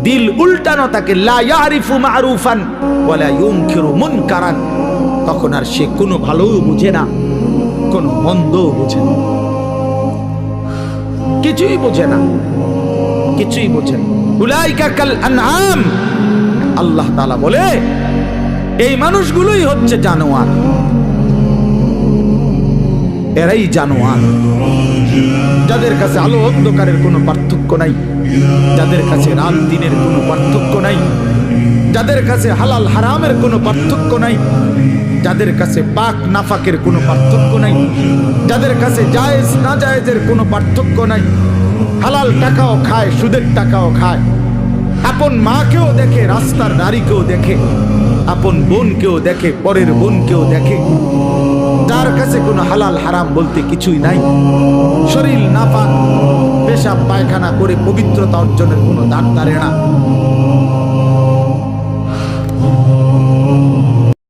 দিল উল্টানো থাকে, লা ইয়ারিফু মারুফান ওয়ালা ইউনকিরু মুনকারান। তখন আর সে কোনো ভালোও বুঝে না, কোনো মন্দও বুঝে না, কিছুই বোঝে না, কিছুই বোঝে না। উলাইকা কাল আনআম, আল্লাহ তাআলা বলে এই মানুষগুলোই হচ্ছে জানোয়ার, এরাই জানোয়ার, যাদের কাছে আলো অন্ধকারের কোনো পার্থক্য নাই, যাদের কাছে রাত দিনের কোনো পার্থক্য নাই, যাদের কাছে হালাল হারামের কোনো পার্থক্য নাই, যাদের কাছে পাক নাফাকের কোনো পার্থক্য নাই, যাদের কাছে জায়েজ না জায়েজের কোনো পার্থক্য নাই, হালাল টাকাও খায়, সুদের টাকাও খায়, আপন মাকেও দেখে, রাস্তার নারীকেও দেখে, আপন বোনকেও দেখে, পরের বোনকেও দেখে, যার কাছে কোনো হালাল হারাম বলতে কিছুই নাই, শরীর নাপাক, পেশাব পায়খানা করে পবিত্রতা অর্জনের কোনো দাঁড় দাঁড়ে না,